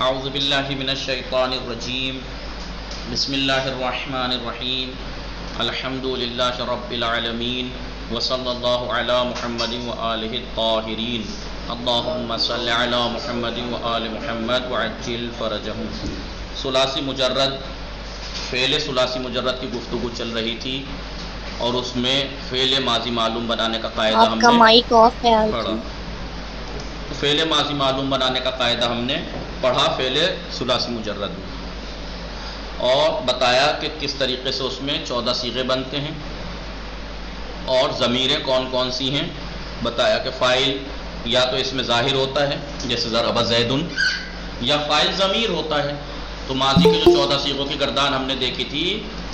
اعوذ باللہ من الشیطان الرجیم بسم اللہ الرحمن الرحیم الحمد للہ رب العالمین وصلی اللہ علی محمد وآلہ الطاہرین اللہم صلی علی محمد وآل محمد وعجل فرجہم۔ ثلاثی مجرد، فعل ثلاثی مجرد کی گفتگو چل رہی تھی اور اس میں فعل ماضی معلوم بنانے کا قاعدہ ہم نے پڑھا۔ فعل ماضی معلوم بنانے کا قاعدہ ہم نے پڑھا فعل ثلاثی مجرد میں، اور بتایا کہ کس طریقے سے اس میں 14 صیغے بنتے ہیں اور ضمیریں کون کون سی ہیں۔ بتایا کہ فاعل یا تو اس میں ظاہر ہوتا ہے جیسے ضرب زید، یا فاعل ضمیر ہوتا ہے۔ تو ماضی کے جو 14 صیغوں کی گردان ہم نے دیکھی تھی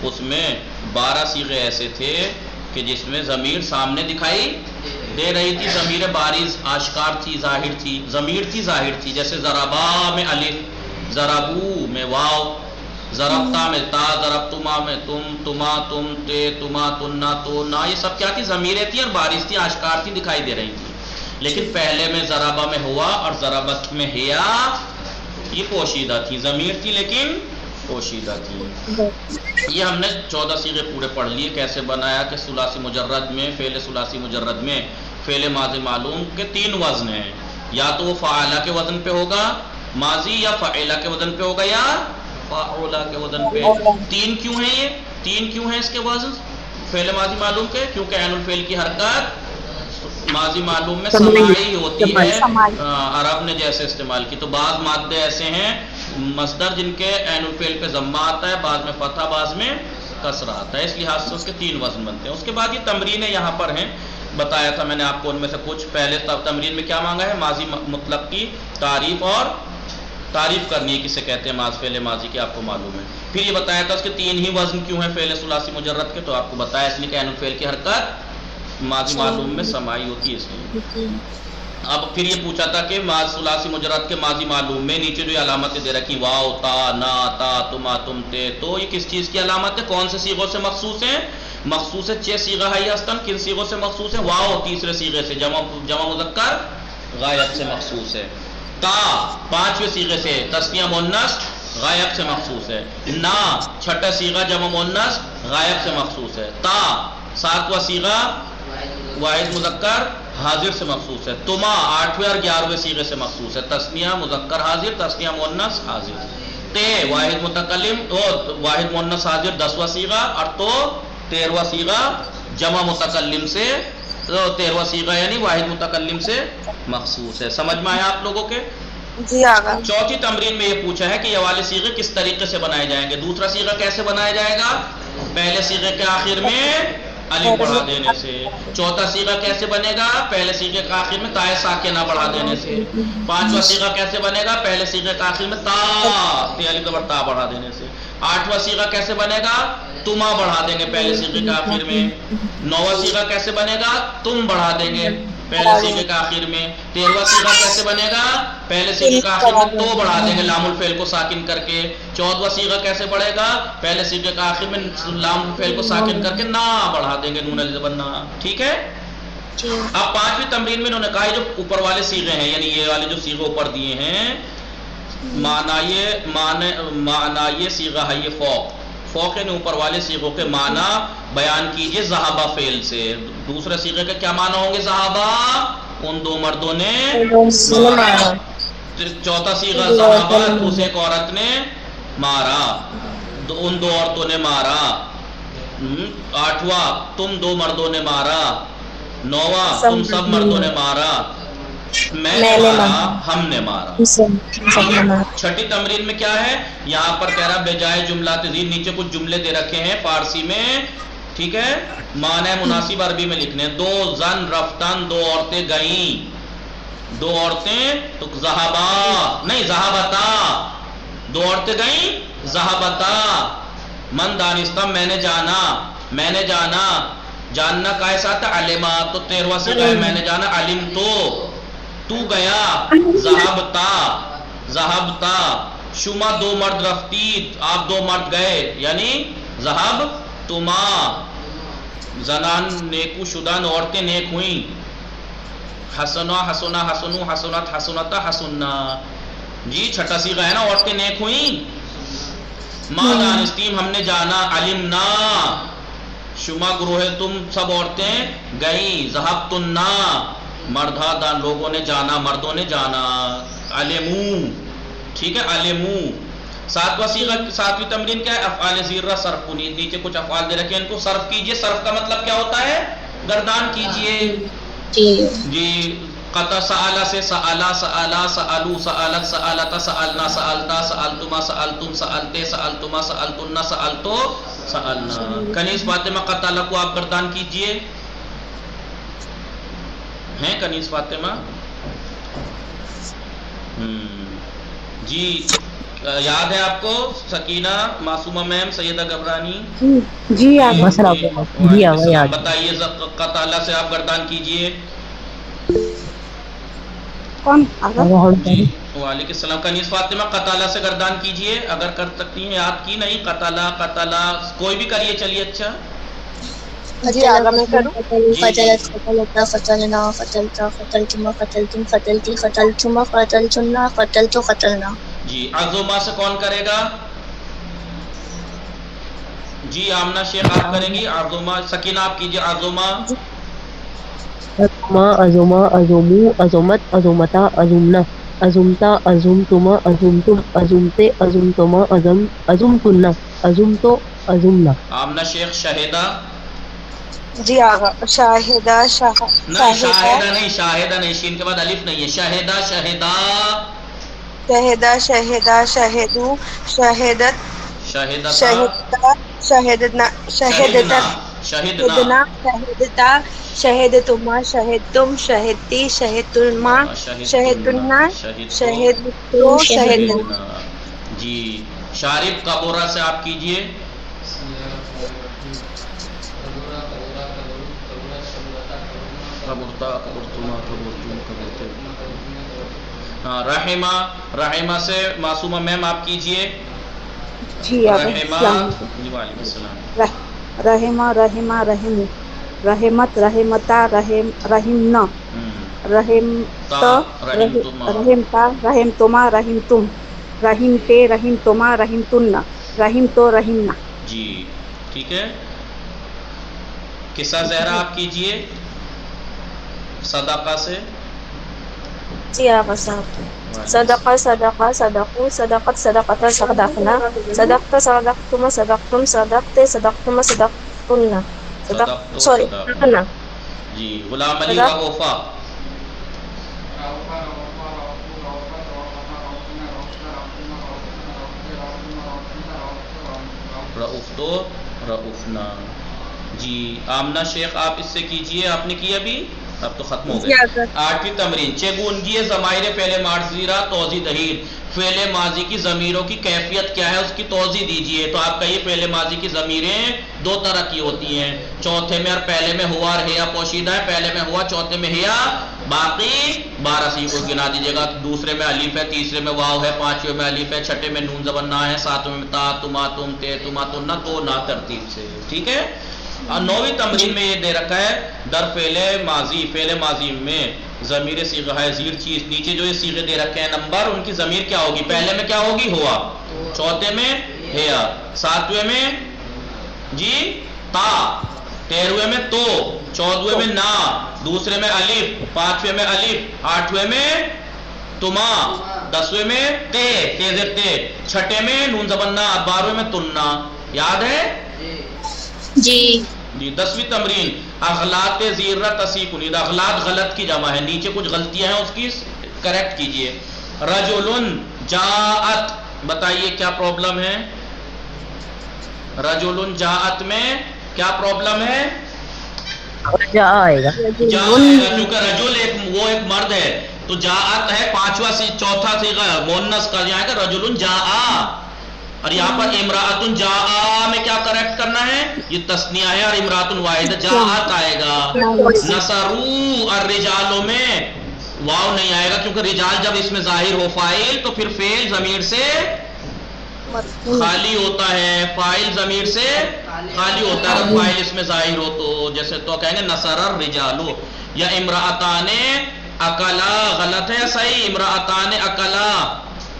اس میں 12 صیغے ایسے تھے کہ جس میں ضمیر سامنے دکھائی دے رہی تھی، ضمیر بارز آشکار تھی، ظاہر تھی، ضمیر تھی ظاہر تھی، جیسے ضربا میں الف، ضربو میں واو، ضربتا میں تا، ضربتما میں تم، تما تم، تے تما تنا تو نا، یہ سب کیا تھی؟ ضمیریں تھیں اور بارز تھی، آشکار تھی، دکھائی دے رہی تھی۔ لیکن پہلے میں ضربا میں ہوا اور ضربت میں ہیا، یہ پوشیدہ تھی، ضمیر تھی لیکن پوشیدہ تھی۔ یہ ہم نے 14 صیغے پورے پڑھ لیے۔ کیسے بنایا کہ ثلاثی مجرد میں، فعل ثلاثی مجرد میں فعل ماضی معلوم کے 3 وزن ہیں، یا تو وہ فعلہ کے وزن پہ ہوگا ماضی، یا فعلہ کے وزن پہ ہوگا، یا فعلہ کے وزن پہ۔ 3 کیوں ہیں یہ؟ 3 کیوں ہیں اس کے وزن فعل ماضی معلوم کے؟ کیونکہ عین الفعل کی حرکت ماضی معلوم میں سماعی ہوتی ہے، عرب نے جیسے استعمال کی۔ تو بعض مادے ایسے ہیں مصدر جن کے عین الفعل پہ ضمہ آتا ہے، بعض میں فتح، بعض میں کسرہ آتا ہے، اس لحاظ سے اس کے 3 وزن بنتے ہیں۔ اس کے بعد یہ تمرینیں یہاں پر ہیں، بتایا تھا میں نے آپ کو ان میں سے کچھ۔ پہلے تمرین میں کیا مانگا ہے؟ ماضی مطلق کی تعریف، اور تعریف کرنی ہے کسے کہتے ہیں؟ فعل ماضی کی آپ کو معلوم ہے۔ پھر یہ بتایا تھا اس کے 3 ہی وزن کیوں ہیں فعل ثلاثی مجرد کے، تو آپ کو بتایا اس لیے کہ عین الفعل کی حرکت ماضی معلوم میں سماعی ہوتی ہے اس لیے۔ اب پھر یہ پوچھا تھا کہ ثلاثی مجرد کے ماضی معلوم میں نیچے جو علامتیں دے رکھی واو، تا، نا، تا، تما، تم، تے، تو یہ کس چیز کی علامت ہے؟ کون سے صیغوں سے مخصوص ہیں؟ مخصوص ہے 6 صیغہ ہے ہستن۔ کن صیغوں سے مخصوص ہے؟ واو تیسرے صیغے سے، جمع مذکر غائب سے مخصوص ہے۔ تا 5ویں صیغے سے، تثنیہ مؤنث غائب سے مخصوص ہے۔ نا 6ٹھا صیغہ جمع مؤنث غائب سے مخصوص ہے۔ تا 7واں صیغہ واحد مذکر حاضر سے مخصوص ہے۔ تما 8ویں اور 11ویں صیغے سے مخصوص ہے، تثنیہ مذکر حاضر، تثنیہ مؤنث حاضر۔ تے واحد متکلم، واحد مؤنث حاضر 10واں صیغہ، اور تو 13واں صیغہ جمع متکلم سے، 13واں صیغہ یعنی واحد متکلم سے مخصوص ہے۔ سمجھ میں آیا آپ لوگوں کے؟ جی آگا۔ چوتھی تمرین میں یہ پوچھا ہے کہ یہ والے صیغے کس طریقے سے بنائے جائیں گے۔ دوسرا صیغہ کیسے بنایا جائے گا؟ پہلے صیغے کے آخر میں الف بڑھا دینے سے۔ چوتھا صیغہ کیسے بنے گا؟ پہلے صیغے کے آخر میں تائے ساکنہ بڑھا دینے سے۔ 5واں صیغہ کیسے بنے گا؟ پہلے صیغے کے آخر میں تا، تے الف زبر تا بڑھا دینے سے۔ 8واں صیغہ کیسے بنے گا؟ تما بڑھا دیں گے پہلے صیغے کے آخر میں۔ 9واں صیغہ کیسے بنے گا؟ تم بڑھا دیں گے پہلے صیغے کے آخر میں۔ 13واں صیغہ کیسے بنے گا؟ پہلے صیغے کے آخر میں تو بڑھا دیں گے لام الفعل کو ساکن کر کے۔ 14واں صیغہ کیسے بڑھے گا؟ پہلے صیغے کے آخر میں لام الفعل کو ساکن کر کے نا بڑھا دیں گے، نون الزبر نا۔ ٹھیک ہے؟ اب 5ویں تمرین میں انہوں نے کہا جو اوپر والے صیغے ہیں، یعنی یہ والے جو صیغے اوپر دیے ہیں، معنی یہ صیغہ ہے یہ فوق یعنی اوپر والے صیغوں کے معنی بیان کیجئے ذہبہ فعل سے۔ دوسرے صیغے کے کیا معنی ہوں گے؟ ذہبہ ان 2 مردوں نے مارا۔ چوتھا صیغہ ذہبہ اسے ایک عورت نے مارا، ان 2 عورتوں نے مارا۔ 8واں تم 2 مردوں نے مارا۔ 9واں تم سب مردوں نے مارا۔ میں نے مارا، ہم نے مارا۔ 6ٹھی تمرین میں کیا ہے؟ یہاں پر کہہ رہا بجائے جملہ تزید، نیچے کچھ جملے دے رکھے ہیں فارسی میں، ٹھیک ہے؟ معنی مناسب عربی میں لکھنے۔ 2 زن رفتن، 2 عورتیں گئیں، 2 عورتیں تو ذہبا نہیں ذہبتا، 2 عورتیں گئیں ذہبتا۔ من دانستہ میں نے جانا، میں نے جانا، جاننا کا ایسا تھا علما، تو 13واں صیغہ ہے میں نے جانا علم تو گیا ذہبتا، ذہبتا۔ شما 2 مرد رفتید، آپ 2 مرد گئے، یعنی ذہب تما۔ زنان نیکو شدان، عورتیں نیک ہوئیں۔ حسنا حسنا حسنو حسنت حسنتا حسنا۔ جی چھٹا صیغہ ہے نا، عورتیں نیک ہوئیں. ما دانستیم ہم نے جانا، علمنا شما گروہ تم سب عورتیں گئیں، ذہبتنا مردہ دان لوگوں نے جانا، مردوں نے جانا. علمو ٹھیک ہے، علمو. ساتواں صیغہ ساتویں تمرین کیا ہے؟ افعال زیرہ صرف کنید. نیچے کچھ افعال دے رکھے ہیں، ان کو صرف کیجئے. صرف کا مطلب کیا ہوتا ہے؟ گردان کیجئے. جی قطع سآلہ سے سآلہ، سآلہ، سآلو، سآلت، سآلتا، سآلنا، سآلتا، سآلتما، سآلتم، سآلتے، سآلتما، سآلتنا، سآلتو، سآلنا. کنیز فاطمہ قطالہ کو آپ گردان کیجئے. ہیں کنیز فاطمہ؟ جی یاد ہے آپ کو؟ سکینہ، معصومہ میم، سیدہ گبرانی؟ جی جی السلام. بتائیے قطالہ سے آپ گردان کیجئے. کون؟ جی وعلیکم السلام. کنیز فاطمہ قطالہ سے گردان کیجئے اگر کر سکتی ہیں. یاد کی نہیں؟ قطالہ قطالہ کوئی بھی کریے. چلیے اچھا جی آگا میں کروں. فجلت فتلتا فتلنا فتلتا فتلتما فتلتم فتلتی فتلتما فتلتنا فتلتو فتلنا. جی عظمہ سے کون کرے گا؟ جی آمنہ شیخ آپ کریں گی. عظمہ. سکینہ آپ کیجئے. عظمہ عظما، عظما، عظمو، عظمت، عظمتا، عظمنا، عظمتا، عظمتما، عظمتم، عظمتے، عظمتما، عظمتنا، عظمتو، عظمنا. آمنہ شیخ. شہیدہ. جی آگا شاہدہ نہیں شاہدہ نہیں، شاہدہ نہیں، شین کے بعد الف نہیں ہے. شہیدہ شہیدہ شہدہ شہدہ شہدو شہدت شہیدتا شہدتا شہدنا شہدنا شہدنا شہدتا شہدتما شہدتم شہدتی شہدتما شہدنا شہدتو شہدنا. جی شارب کبورہ سے آپ کیجئے. رحمہ. رحمہ سے معصومہ میم آپ کیجئے. جی رحمہ. جی وعلیکم السلام. رحمہ رحمہ رحم، رحمت رحمتا رحمنا، رحمت رحمتا رحمتما رحمتم، رحمتے رحمتما رحمتنا، رحمتو رحمنا. جی ٹھیک ہے. قصہ زہرا آپ کیجئے صدقہ سے. جی آگا صاحب. صدقہ صدقہ صدقو صدقت صدقتا صدقنا صدقت صدقتما صدقتم صدقتے صدقتما صدقتنا صدقنا. جی غلام علی رؤفہ. رؤفتو رؤفنا. جی آمنہ شیخ آپ اس سے کیجئے. آپ نے کیا ابھی؟ اب تو ختم ہو گئے. آٹھویں تمرین. چگونگی ضمائر فعل ماضیرہ توضیح دہیر. فعل ماضی کی ضمیروں کی کیفیت کیا ہے اس کی توضیح دیجئے. تو آپ کہیے فعل ماضی کی ضمیریں دو طرح کی ہوتی ہیں. چوتھے میں اور پہلے میں ہوا اور ہیا پوشیدہ ہے. پہلے میں ہوا، چوتھے میں ہیا، باقی 12 صیغوں گنا دیجیے گا. دوسرے میں الف ہے، تیسرے میں واو ہے، پانچویں میں الف ہے، چھٹے میں نون زبر نا ہے، ساتویں میں تا تما تم تے تما تنا، دو نا ترتیب سے. ٹھیک ہے. اور 9ویں تمرین میں یہ دے رکھا ہے در فعل ماضی. فعل ماضی میں ضمیر صیغہ ہے زیر چیز. نیچے جو یہ صیغے دے رکھے ہیں نمبر، ان کی ضمیر کیا ہوگی؟ پہلے میں کیا ہوگی؟ ہوا. چوتھے میں ہیا. ساتویں میں جی تا. 13ویں میں تو. 14ویں میں نا. دوسرے میں الف. 5ویں میں الف. 8ویں میں تما. 10ویں میں تے تیزر تے. چھٹے میں نون زبر نا. 12ویں میں تننا. یاد ہے؟ جی. 10ویں تمرین. اغلاط زیرہ تصیح کنید. اغلاط غلط کی جمع ہے. نیچے کچھ غلطیاں ہیں اس کی کریکٹ کیجئے. رجل جاءت. بتائیے کیا پرابلم ہے؟ رجل جاءت میں کیا پرابلم ہے؟ جا آئے گا. جا آئے گا کیونکہ رجل وہ ایک مرد ہے. تو جاءت ہے پانچواں چوتھا صیغہ مؤنث کا. یہاں کا رجل جاء. اور یہاں پر امرأۃ جاء میں کیا کریکٹ کرنا ہے؟ یہ تثنیہ ہے اور امرأۃ واحد. جاءت آئے گا. نصروا الرجال میں واو نہیں آئے گا کیونکہ رجال جب اس میں ظاہر ہو فاعل تو پھر فعل ضمیر سے خالی ہوتا ہے. فاعل ضمیر سے خالی ہوتا ہے. فاعل اس میں ظاہر ہو تو جیسے تو کہیں گے نصر الرجال. یا امرأتان اکلا غلط ہے صحیح؟ امرأتان اکلا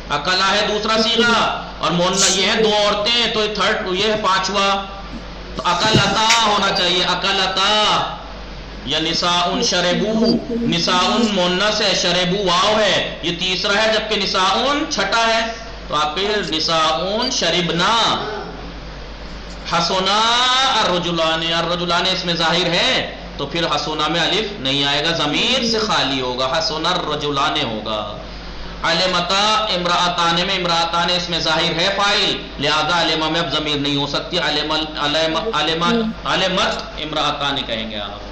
اکلا ہے دوسرا سیغہ، اور مونہ یہ ہے دو عورتیں، تو تھرڈ یہ ہے پانچواں، تو اکلتا ہونا چاہیے، اکلتا یا نساء شربو، نساء مونس ہے، شربو واو ہے، یہ تیسرا ہے، جبکہ نساء چھٹا ہے، تو آپ کے نساء شربنا. حسنا الرجلان، الرجلان اس میں ظاہر ہے تو پھر حسنا میں الف نہیں آئے گا، ضمیر سے خالی ہوگا، حسنا الرجلان ہوگا. علمتا امرأتان میں امرأتان اس میں ظاہر ہے فاعل، لہذا علمہ میں اب ضمیر نہیں ہو سکتی، علمت امرأتان کہیں گے آپ.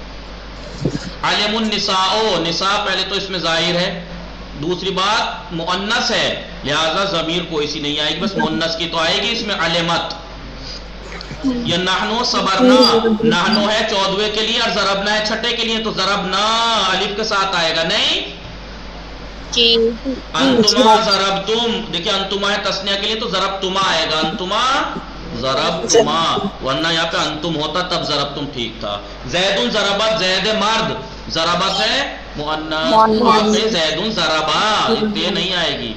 علم النساء، نساء پہلے تو اس میں ظاہر ہے، دوسری بات مؤنث ہے لہذا ضمیر کوئی سی نہیں آئے گی، بس مؤنث کی تو آئے گی اس میں علمت. یہ نحنو صبرنا، نحنو ہے 14ویں کے لیے اور ضربنا ہے 6ٹے کے لیے، تو ضربنا الف کے ساتھ آئے گا نہیں. انتما ضربتم، دیکھیں انتما ہے تسنیہ کے لیے تو ضربتما آئے گا، انتما ضربتما، ورنہ یہاں پہ انتم ہوتا تب ضربتم ٹھیک تھا. زیدن ضربت، زید مرد، ضربت ہے مؤنث، وہاں پہ زیدن ضربا، یہ نہیں آئے گی.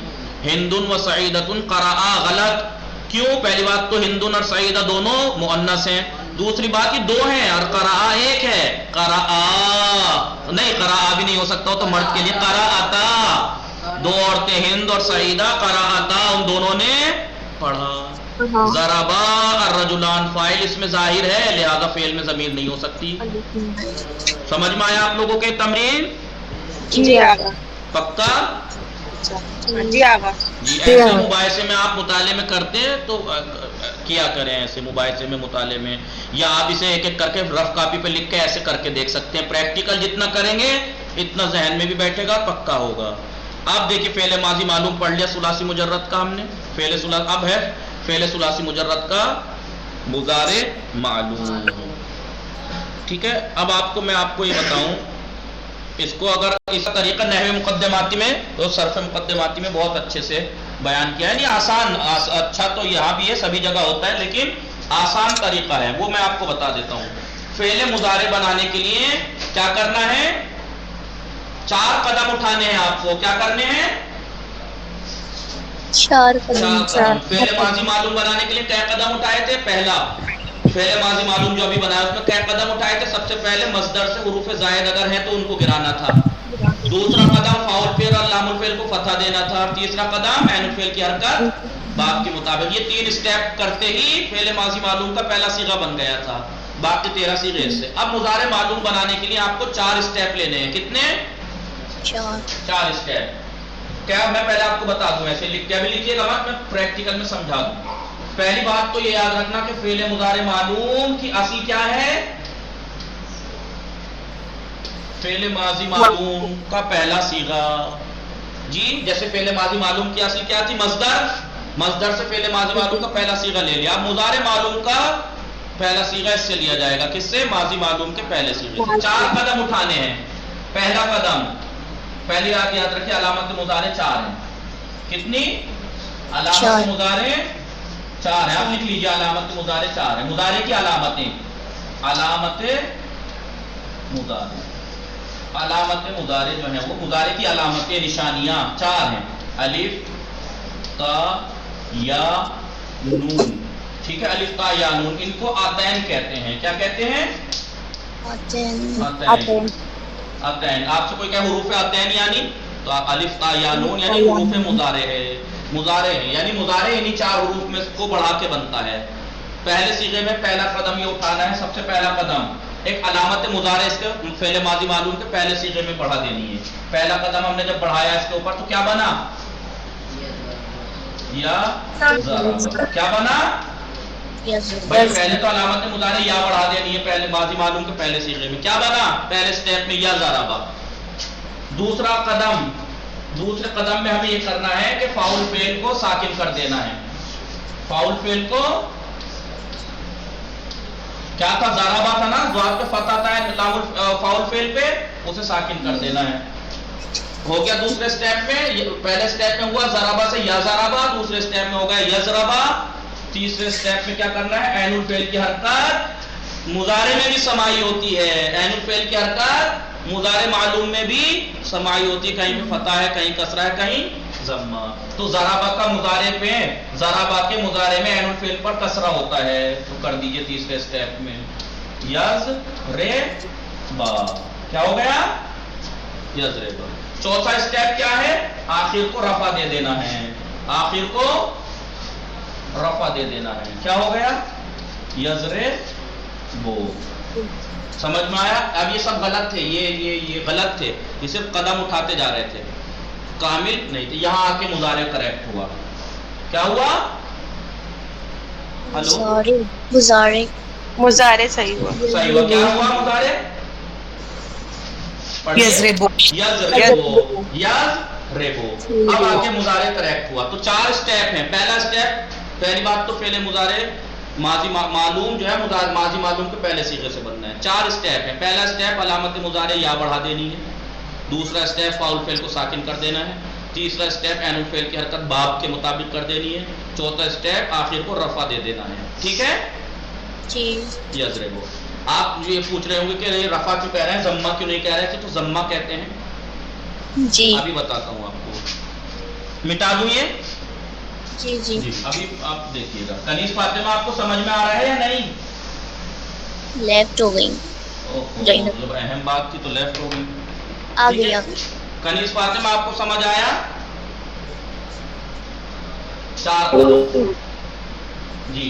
ہندن و سعیدتن قرآ، غلط. کیوں؟ پہلی بات تو ہندن اور سعیدہ دونوں مؤنث ہیں، دوسری بات یہ دو ہیں اور قرآ ایک ہے، قرآ نہیں، قرآ بھی نہیں ہو سکتا ہو تو مرد کے لیے قرآتا، دو عورتیں ہند اور سعیدہ، قرآتا ان دونوں نے پڑھا. ضربا الرجلان فاعل اس میں ظاہر ہے لہذا فعل میں ضمیر نہیں ہو سکتی. سمجھ میں آیا آپ لوگوں کے تمرین؟ جی آگا. پکا؟ جی آگا. جی ایسے مباحثے میں آپ مطالعے میں کرتے ہیں تو کیا کریں، ایسے مباحثے میں مطالعے میں، یا آپ اسے ایک ایک کر کے رف کاپی پہ لکھ کے ایسے کر کے دیکھ سکتے ہیں. پریکٹیکل جتنا کریں گے اتنا ذہن میں بھی بیٹھے گا، پکا ہوگا. اب دیکھیے فعل ماضی معلوم پڑھ لیا ثلاثی مجرد کا ہم نے، فعل ثلاثی اب ہے فعل ثلاثی مجرد کا مضارع معلوم. ٹھیک ہے، اب میں آپ کو یہ بتاؤں، اس کو اگر اس طریقہ نحو مقدماتی میں تو صرف مقدماتی میں بہت اچھے سے بیان کیا ہے. یہ آسان، اچھا تو یہاں بھی ہے، سبھی جگہ ہوتا ہے، لیکن آسان طریقہ ہے، وہ میں آپ کو بتا دیتا ہوں. فعل مضارع بنانے کے لیے کیا کرنا ہے؟ 4 قدم اٹھانے ہیں آپ کو. کیا کرنے ہیں؟ 4 قدم. فعل ماضی معلوم بنانے کے لیے کیا قدم اٹھائے تھے؟ پہلا فعل ماضی معلوم جو ابھی بنایا اس میں کیا قدم اٹھائے تھے؟ سب سے پہلے مصدر سے حروف زائد اگر ہیں تو ان کو گرانا تھا. دوسرا قدم فاعل فعل اور لام الفعل کو فتح دینا تھا. اور تیسرا قدم عین الفعل کی حرکت باب کے مطابق. یہ 3 اسٹیپ کرتے ہی فعل ماضی معلوم کا پہلا صیغہ بن گیا تھا، باقی 13 صیغے سے. اب مضارع معلوم بنانے کے لیے آپ کو 4 اسٹیپ لینے ہیں. کتنے؟ 4 اسٹیپ. کیا میں پہلے آپ کو بتا دوں، ایسے لکھ کے بھی لکھیے گا مت، میں پریکٹیکل میں سمجھا دوں. پہلی بات تو یہ یاد رکھنا کہ فعل مضارع معلوم کی اصل کیا ہے؟ فعل ماضی معلوم کا پہلا صیغہ. جی جیسے فعل ماضی معلوم کی اصل کیا تھی؟ مصدر. مصدر سے فعل ماضی معلوم کا پہلا صیغہ لے لیا. اب مضارع معلوم کا پہلا صیغہ اس سے لیا جائے گا. کس سے؟ ماضی معلوم کے پہلے صیغے سے. 4 قدم اٹھانے ہیں. پہلا قدم، پہلی بات یاد رکھیے، علامت مضارع 4 ہیں. کتنی؟ علامت مضارع 4 ہے. آپ لکھ لیجیے علامت مضارع 4 ہے. مضارع کی علامتیں، علامت مضارع، علامت مضارع جو ہے وہ مضارع کی علامتیں، نشانیاں 4 ہیں. الف تا یا نون. ٹھیک ہے، الف تا یا نون، ان کو آتین کہتے ہیں. کیا کہتے ہیں؟ آتین. آتین. آپ سے کوئی کہے حروف آتین یعنی، تو الف تا یا نون یعنی حروف مضارع ہے. مضارع ہے یعنی مضارع انہی 4 حروف میں کو بڑھا کے بنتا ہے. پہلے صیغے میں پہلا قدم یہ اٹھانا ہے. سب سے پہلا قدم ایک علامت مضارع اس کے فعل ماضی معلوم کے پہلے صیغے میں بڑھا دینی ہے. پہلا قدم ہم نے جب بڑھایا اس کے اوپر تو کیا بنا؟ یا ضربا. کیا بنا بھائی؟ پہلے تو علامت مضارع یا بڑھا دینی ہے پہلے ماضی معلوم کے پہلے صیغے میں. کیا بنا پہلے سٹیپ میں؟ یا ضربا. دوسرا قدم، دوسرے قدم میں ہمیں یہ کرنا ہے کہ فاعل فعل کو ساکن کر دینا ہے. فاعل فعل کو کیا تھا؟ ضربا تھا نا، ضاد پہ فتح تھا فاعل فعل پہ، اسے ساکن کر دینا ہے. ہو گیا دوسرے سٹیپ میں. پہلے سٹیپ میں ہوا ضربا سے یا ضربا، دوسرے سٹیپ میں ہو گیا یضربا. تیسرے سٹیپ میں کیا کرنا ہے؟ عین الفعل کی حرکت مضارع میں بھی سمائی ہوتی ہے. عین الفعل کی حرکت مضارع معلوم میں بھی سمائی ہوتی ہے، کہیں پہ فتح ہے، کہیں کسرہ ہے، کہیں ضمہ. تو تو ضربہ کا مضارع پہ ضربہ کے مضارع میں عین الفعل پر کسرہ ہوتا ہے، تو کر دیجئے تیسرے اسٹیپ میں یضربا، کیا ہو گیا؟ یضربا۔ چوتھا اسٹیپ کیا ہے؟ آخر کو رفع دے دینا ہے، آخر کو رفع دے دینا ہے، کیا ہو گیا؟ یضربو۔ سمجھ میں آیا؟ اب یہ سب غلط تھے، یہ غلط تھے، یہ صرف قدم اٹھاتے جا رہے تھے، کامل نہیں تھے۔ یہاں آ کے مضارع کریکٹ ہوا، کیا ہوا؟ ہلو، مضارع صحیح ہوا، صحیح ہوا، کیا ہوا مضارع؟ یضربو، یضربو، یضربو۔ اب آ کے مضارع کریکٹ ہوا۔ تو 4 اسٹیپ ہیں۔ پہلا اسٹیپ، پہلی بات تو فعل مضارع ماضی معلوم جو ہے ماضی معلوم کے پہلے صیغے سے بننا ہے۔ 4 اسٹیپ ہیں۔ پہلا اسٹیپ علامت مضارع یا بڑھا دینی ہے، دوسرا اسٹیپ فاعل فعل کو ساکن کر دینا ہے، تیسرا اسٹیپ عین الفعل کی حرکت باب کے مطابق کر دینی ہے، چوتھا اسٹیپ آخر کو رفع دے دینا ہے، ٹھیک ہے؟ جی یضربو۔ آپ یہ پوچھ رہے ہوں گے کہ رفع کیوں کہہ رہے ہیں، ضمہ کیوں نہیں کہہ رہے تھے؟ تو ضمہ کہتے ہیں، جی ابھی بتاتا ہوں آپ کو، مٹا دوں یہ؟ جی جی ابھی آپ دیکھیے گا۔ کنیز فاطمہ آپ کو سمجھ میں آ رہا ہے یا نہیں؟ لیفٹ ہو گئی، جب اہم بات تھی تو لیفٹ ہو گئی، آ ٹھیک گئی ہے؟ آ گئی۔ کنیز فاطمہ آپ کو سمجھ آیا؟ 4 قدم جی۔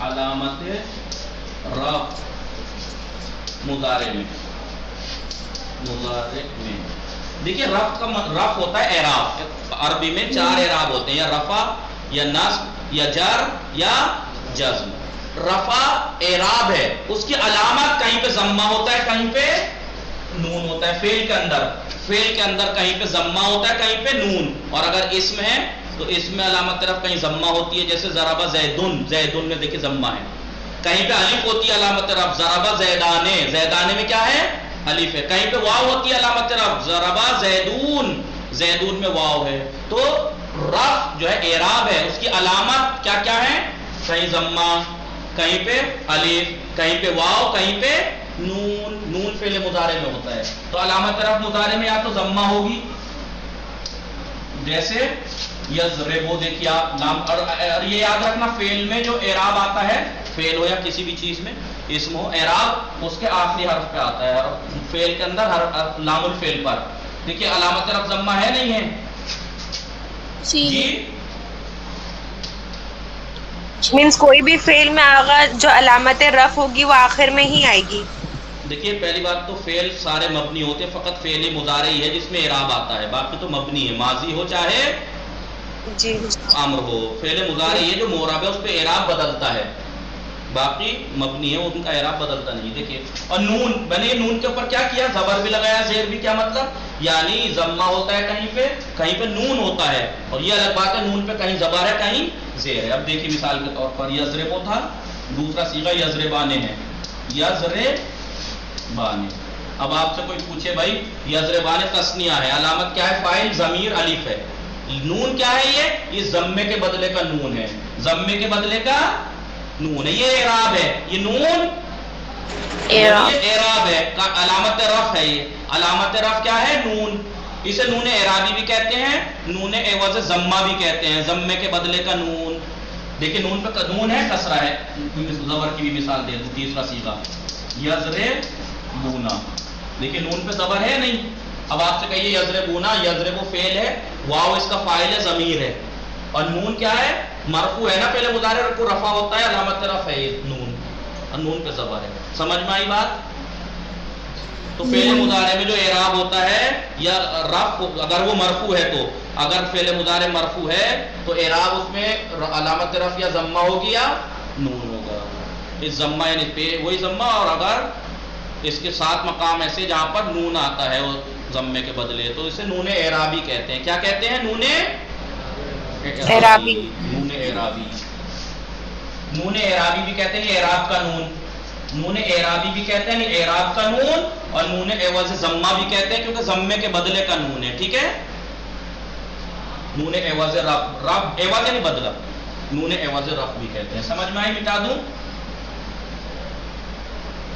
علامت رفع مضارع میں، دیکھیے رفع کا رفع ہوتا ہے اعراب، عربی میں 4 اعراب ہوتے ہیں، یا رفع یا نصب یا جر یا جزم۔ رفع اعراب ہے، اس کی علامت کہیں پہ ضمہ ہوتا ہے، کہیں پہ نون ہوتا ہے۔ فعل کے اندر کہیں پہ ضمہ ہوتا ہے، کہیں پہ نون، اور اگر اسم ہے تو اسم میں علامت رفع کہیں ضمہ ہوتی ہے، جیسے ضربہ زیدن، زیدن میں دیکھیں ضمہ ہے، کہیں پہ الف ہوتی ہے علامت رفع، ضربہ زیدانے، زیدانے میں کیا ہے؟ الف ہے، کہیں پہ واو ہوتی ہے علامت رفع، ضربہ زیدون، زیدون میں واو ہے۔ تو رفع جو ہے اعراب ہے، اس کی علامت کیا کیا ہے؟ کہیں ضمہ، کہیں پہ الف، کہیں پہ واو، کہیں پہ نون، نون فعل مضارع میں ہوتا ہے۔ تو علامت رفع مضارع میں یا تو ضمہ ہوگی، جیسے یضربو، دیکھیے آپ نام، اور یہ یاد رکھنا فعل میں جو اعراب آتا ہے، فعل ہو یا کسی بھی چیز میں اسم ہو، اعراب اس کے آخری حرف پہ آتا ہے، اور فعل کے اندر لام الفعل پر۔ دیکھیے علامت رفع ضمہ ہے نہیں ہے؟ جی مینس کوئی بھی فعل میں آگا جو علامت رفع ہوگی وہ آخر میں ہی آئے گی۔ دیکھیے پہلی بات تو فعل سارے مبنی ہوتے ہیں، فقط فعل مضارع ہی ہے جس میں اعراب آتا ہے، باقی تو مبنی ہے، ماضی ہو چاہے جی امر ہو۔ فعل مضارع یہ جو معرب ہے اس پہ اعراب بدلتا ہے، باقی مبنی ہے، ان کا اعراب بدلتا نہیں۔ دیکھیے اور نون بنے، نون کے اوپر کیا کیا؟ زبر بھی لگایا، زیر بھی، کیا مطلب؟ یعنی ضمہ ہوتا ہے کہیں پہ نون ہوتا ہے، اور یہ الگ بات ہے نون پہ کہیں زبر ہے کہیں زیر ہے۔ اب دیکھیے مثال کے طور پر یضربو تھا، دوسرا صیغہ یضربانے ہے، یضربانے۔ اب آپ سے کوئی پوچھے بھائی یضربانے تثنیہ ہے، علامت کیا ہے؟ فاعل ضمیر الف ہے، نون کیا ہے؟ یہ ضمے کے بدلے کا نون ہے، ضمے کے بدلے کا نون ہے، یہ اعراب ہے، یہ نون اعراب ہے، علامت رفع ہے، یہ علامت رفع کیا ہے؟ نون، اسے نون اعرابی بھی کہتے ہیں، نون عوض ضمہ بھی کہتے ہیں، ضمے کے بدلے کا نون۔ دیکھیں نون پہ نون ہے، کسرہ ہے، زبر کی بھی مثال دے دوں، تیسرا صیغہ یضربونا، دیکھیں نون پہ زبر ہے نہیں۔ اب آپ سے کہیے یضربونا، یضربو فعل ہے، واو اس کا فاعل ہے، ضمیر ہے، اور نون کیا ہے؟ مرفوع ہے نا، پہلے مضارع کو رفع ہوتا ہے، علامت رفع ہے نون، اور نون پہ زبر ہے۔ سمجھ میں آئی بات؟ تو فعل مضارع میں جو اعراب ہوتا ہے یا رفع، اگر وہ مرفوع ہے تو، اگر فعل مضارع مرفوع ہے تو اعراب اس میں علامت رفع یا ضمہ ہوگی یا نون ہوگا، اس ضمہ یعنی پہ وہی ضمہ، اور اگر اس کے ساتھ مقام ایسے جہاں پر نون آتا ہے وہ ضمے کے بدلے، تو اسے نون اعرابی کہتے ہیں۔ کیا کہتے ہیں؟ نون اعرابی، نون اعرابی، نون اعرابی بھی کہتے ہیں، اعراب کا نون، نون اعرابی بھی کہتے ہیں، اعراب کا نون، اور نون عوض ضمہ بھی کہتے ہیں کیونکہ ضمے کے بدلے کا نون ہے، ٹھیک ہے؟ نون عوض رفع، رفع عوض نہیں بدلا، نون عوض رفع بھی کہتے ہیں۔ سمجھ میں آئی؟ مٹا دوں؟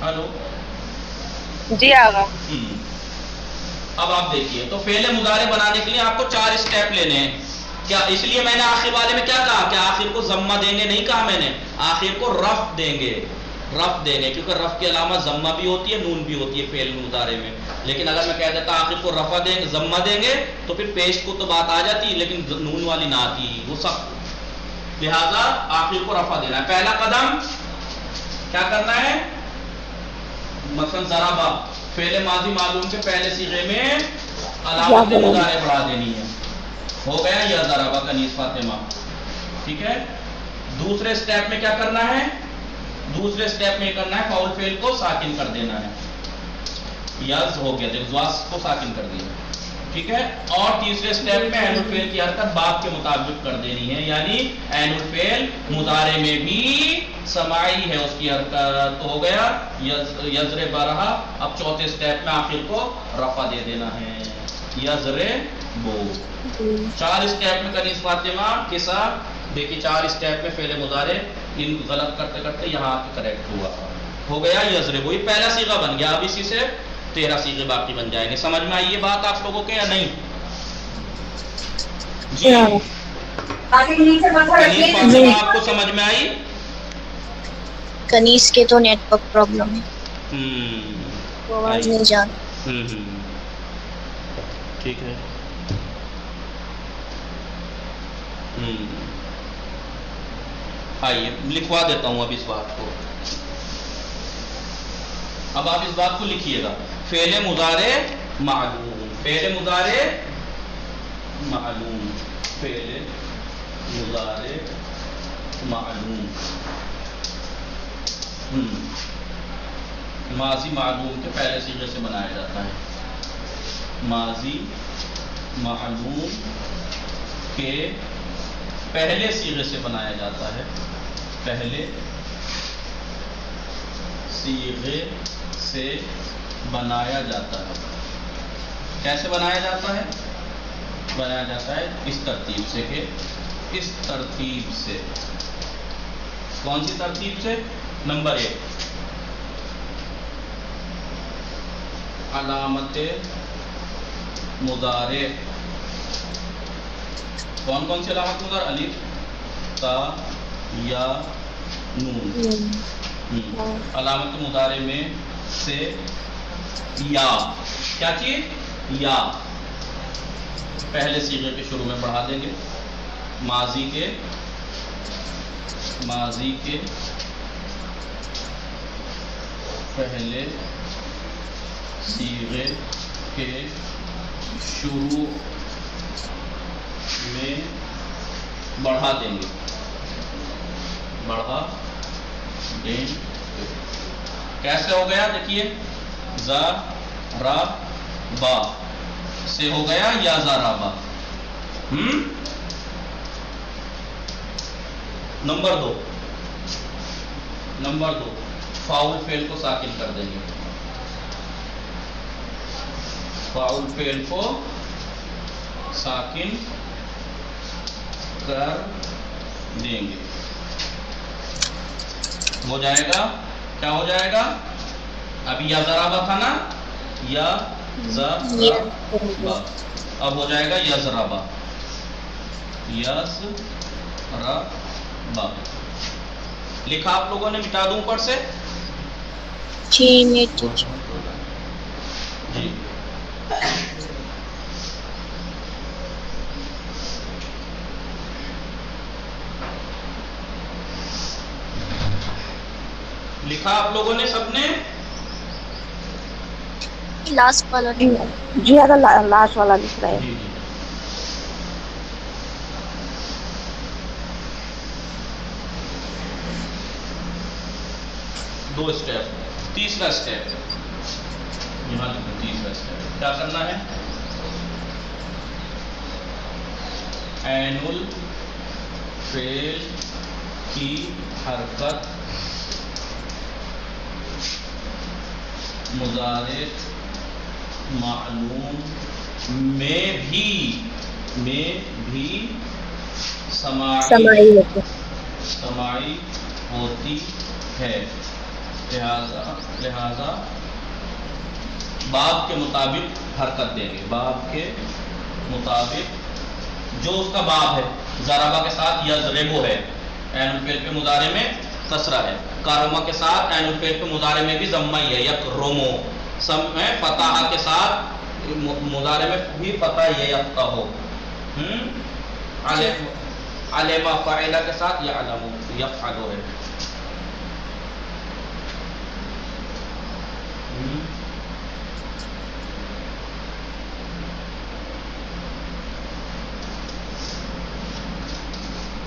ہلو جی آگا۔ اب آپ دیکھیے تو فعل مضارع بنانے کے لیے آپ کو 4 اسٹیپ لینے ہیں. کیا اس لیے میں نے آخر والے میں کیا کہا کہ آخر کو ضمہ دیں گے نہیں کہا میں نے, آخر کو رفع دیں گے, رفع دیں گے, کیونکہ رفع کی علامت ضمہ بھی ہوتی ہے نون بھی ہوتی ہے فعل مضارع میں. لیکن اگر میں کہہ دیتا آخر کو رفع دیں گے ضمہ دیں گے تو پھر پیش کو تو بات آ جاتی لیکن نون والی نہ آتی, وہ سخت. لہذا آخر کو رفع دینا ہے. پہلا قدم کیا کرنا ہے, مثلا ضربا فعل ماضی معلوم کے پہلے صیغے میں علامت مضارع بڑھا دینی ہے. ہو گیا یا ضربا کنیز فاطمہ, ٹھیک ہے. دوسرے اسٹیپ میں کیا کرنا ہے, دوسرے اسٹیپ میں یہ کرنا ہے فاؤل فعل کو ساکن کر دینا ہے. یز ہو گیا, دیکھ زواس کو ساکن کر دیا, ٹھیک ہے. اور تیسرے اسٹیپ میں عین الفعل کی حرکت باب کے مطابق کر دینی ہے, یعنی عین الفعل مضارع میں بھی سماعی ہے اس کی حرکت. ہو گیا یضرب رہا. اب چوتھے اسٹیپ میں آخر کو رفع دے دینا ہے, یضربو. 4 اسٹیپ میں کنیز فاطمہ کے ساتھ دیکھیے 4 اسٹیپ میں فعل مضارع ان غلط کرتے کرتے یہاں آ کے کریکٹ ہوا. ہو گیا یضربو, یہ پہلا صیغہ بن گیا. اب اسی سے 13 صیغے باقی بن جائیں گے. سمجھ میں آئی یہ بات آپ لوگوں کے یا نہیں؟ جی کنیز فاطمہ آپ کو سمجھ میں آئی؟ کنیز کے تو نیٹ ورک پرابلم ہے, آواز نہیں جا ٹھیک ہے. آئیے لکھوا دیتا ہوں اب اس بات کو. اب آپ اس بات کو لکھیے گا. فعل مضارع معلوم, فعل مضارع معلوم, فعل مضارع معلوم. ماضی معلوم کے پہلے صیغے سے بنایا جاتا ہے. ماضی معلوم کے پہلے صیغے سے بنایا جاتا ہے, پہلے صیغے سے بنایا جاتا ہے. کیسے بنایا جاتا ہے؟ بنایا جاتا ہے اس ترتیب سے کہ اس ترتیب سے. کون سی ترتیب سے؟ نمبر 1 علامت مضارع. کون کون سی علامت مضارع؟ الف تا یا نون. علامت مضارع میں سے یا, کیا چیز؟ یا پہلے صیغے کے شروع میں بڑھا دیں گے. ماضی کے پہلے صیغے کے شروع میں بڑھا دیں گے, بڑھا دیں گے. کیسے ہو گیا؟ دیکھیے ضربا سے ہو گیا یا ضربا. نمبر 2 فاؤل فعل کو ساکن کر دیں گے. فاؤل فعل کو ساکن کر دیں گے. ہو جائے گا, کیا ہو جائے گا؟ ابھی یا ضربا تھا نا, یا ضربا, اب ہو جائے گا یا ضربا, یضربا. لکھا آپ لوگوں نے؟ مٹا دوں اوپر سے؟ جی جی لکھا آپ لوگوں نے سب نے؟ لاسٹ والا جی اگر لاسٹ والا لکھ رہے ہیں. جی 2 اسٹیپ. تیسرا اسٹیپ یہاں لکھو. تیسرا اسٹیپ کیا کرنا ہے؟ عین الفعل کی حرکت مضارع معلوم میں بھی سماعی ہوتی ہے. لہذا باب کے مطابق حرکت دیں گے باب کے مطابق جو اس کا باب ہے. ضربہ کے ساتھ یضربو ہے، عین الفعل پہ مضارع میں کسرہ ہے. کرما کے ساتھ عین الفعل پہ مضارع میں بھی ضمہ ہی ہے، یکرمو. سب میں فتح کے ساتھ مضارع میں بھی فتح ہے، یفتح. علم فاعلہ کے ساتھ یعلم یفعل ہے.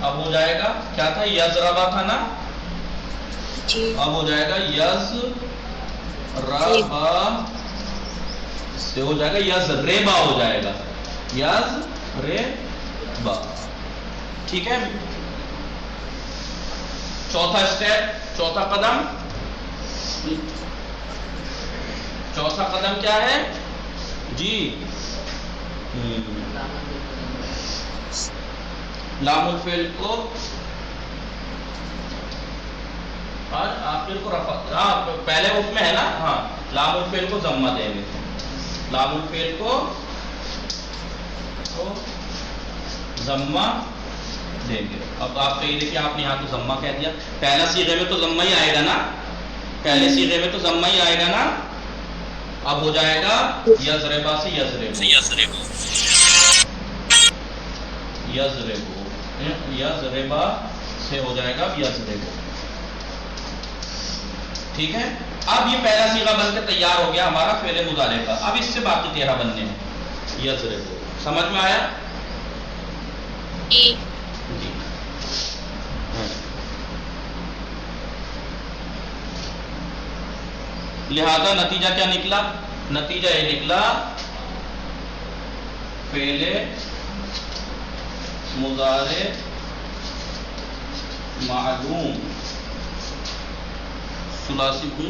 اب ہو جائے گا کیا تھا، یضربا تھا نا، جی اب ہو جائے گا یضربا سے ہو جائے گا یضربا ہو جائے گا، یضربا. ٹھیک ہے. چوتھا اسٹیپ، چوتھا قدم کیا ہے جی؟ لام الفعل کو آخر کو رفع، پہلے اس میں ہے نا، ہاں لام الفعل کو ضمہ دیں گے، لام الفعل کو ضمہ دیں گے. اب آپ کہیں دیکھیے آپ نے یہاں تو ضمہ کہہ دیا، پہلا صیغے میں تو ضمہ ہی آئے گا نا، پہلے صیغے میں تو ضمہ ہی آئے گا نا. اب ہو جائے گا یضربا سے یضربو، یضربا سے ہو جائے گا یضربو. ٹھیک ہے. اب یہ پہلا صیغہ بن کے تیار ہو گیا ہمارا فعل مضارع کا. اب اس سے باقی 13 بننے ہیں. یضربو سمجھ میں آیا جی جی؟ لہذا نتیجہ کیا نکلا؟ نتیجہ یہ نکلا فعل مضارع معلوم ثلاثی مجرد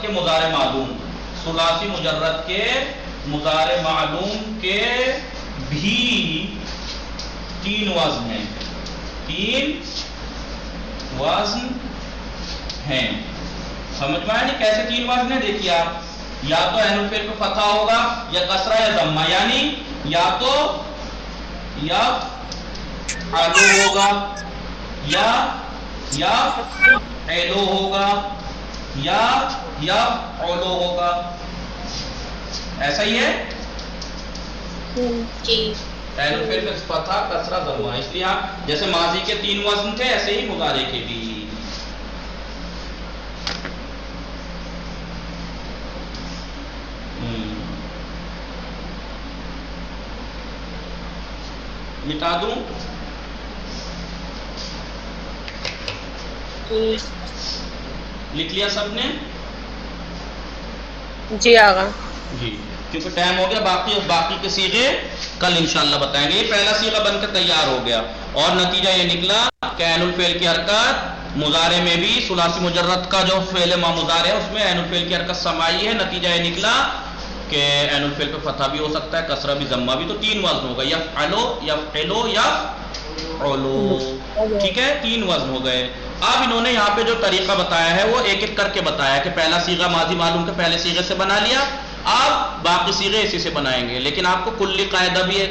کے مضارع معلوم، ثلاثی مجرد کے مضارع معلوم کے بھی 3 وزن ہیں، 3 وزن ہیں. سمجھ میں آیا نہیں کیسے 3 وزن ہیں؟ دیکھیے آپ، یا تو عین الفعل پہ فتح ہوگا یا کسرہ یا ضمہ، یعنی یا تو علو ہوگا یا علو ہوگا یا علو ہوگا. ایسا ہی ہے. جی عین الفعل پہ فتح کسرہ ضمہ، اس لیے آپ جیسے ماضی کے 3 وزن تھے ایسے ہی مضارع کے بھی. مٹا دوں؟ لکھ لیا سب نے؟ جی آغا جی کیونکہ ٹائم ہو گیا. باقی کے صیغے کل انشاءاللہ بتائیں گے. یہ پہلا صیغہ بن کے تیار ہو گیا اور نتیجہ یہ نکلا کہ عین الفعل کی حرکت مضارع میں بھی ثلاثی مجرد کا جو فعل مضارع ہے اس میں عین الفعل کی حرکت سمائی ہے. نتیجہ یہ نکلا کہ عین الفعل پہ فتح بھی ہو سکتا ہے، کسرہ بھی، ضمہ بھی. تو 3 وزن ہوگا، یفعلو یفعلو یفعلو. ٹھیک ہے، 3 وزن ہو گئے. اب انہوں نے یہاں پہ جو طریقہ بتایا ہے وہ ایک ایک کر کے بتایا کہ پہلا صیغہ ماضی معلوم کے پہلے صیغے سے بنا لیا، اب باقی صیغے اسی سے بنائیں گے. لیکن آپ کو کلی قاعدہ بھی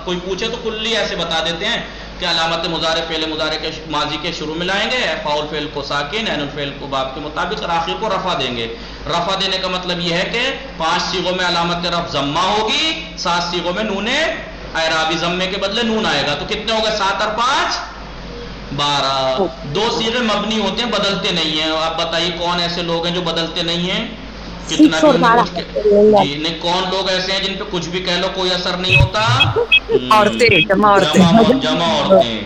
کوئی پوچھے تو کلی ایسے بتا دیتے ہیں کہ علامت مضارع فعل مضارع کے ماضی کے شروع میں لائیں گے، فاعل فعل کو ساکن، عین الفعل کو باب کے مطابق، اور آخر کو رفع دیں گے. رفع دینے کا مطلب یہ ہے کہ 5 صیغوں میں علامت رفع ضمہ ہوگی، 7 صیغوں میں نون اعرابی ضمے کے بدلے نون آئے گا. تو کتنے ہو گئے؟ 7 اور 5 12. 2 صیغے مبنی ہوتے ہیں، بدلتے نہیں ہیں. آپ بتائیے کون ایسے لوگ ہیں جو بدلتے نہیں ہیں؟ کتنا بھی جی نہیں، کون لوگ ایسے ہیں جن پہ کچھ بھی کہہ لو کوئی اثر نہیں ہوتا؟ جمع عورتیں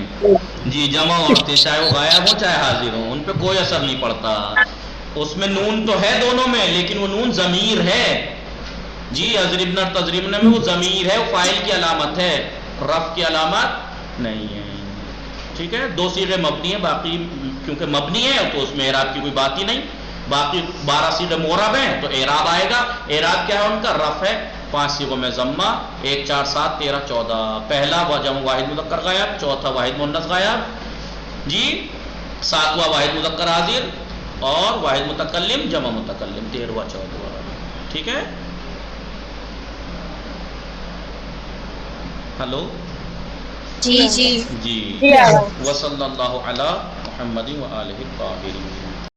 جی، جمع عورتیں چاہے وہ غائب ہو چاہے حاضر ہوں، ان پہ کوئی اثر نہیں پڑتا. اس میں نون تو ہے دونوں میں، لیکن وہ نون ضمیر ہے جی. اضربنا تضربنا میں وہ ضمیر ہے، وہ فاعل کی علامت ہے، رفع کی علامت نہیں ہے. ٹھیک ہے. 2 صیغے مبنی ہیں، باقی کیونکہ مبنی ہے تو اس میں اعراب کی کوئی بات ہی نہیں. باقی 12 صیغے معرب ہیں تو اعراب آئے گا. اعراب کیا ہے ان کا؟ رفع ہے. 5 صیغوں میں ضمہ، 1 4 7 13 14. پہلا جمع واحد مذکر غائب، چوتھا واحد مؤنث غائب، جی 7واں واحد مذکر حاضر اور واحد متکلم جمع متکلم 13واں 14واں. ٹھیک ہے. ہلو جی جی جی. جی وصلی اللہ علی محمد و آلہ الطاہرین.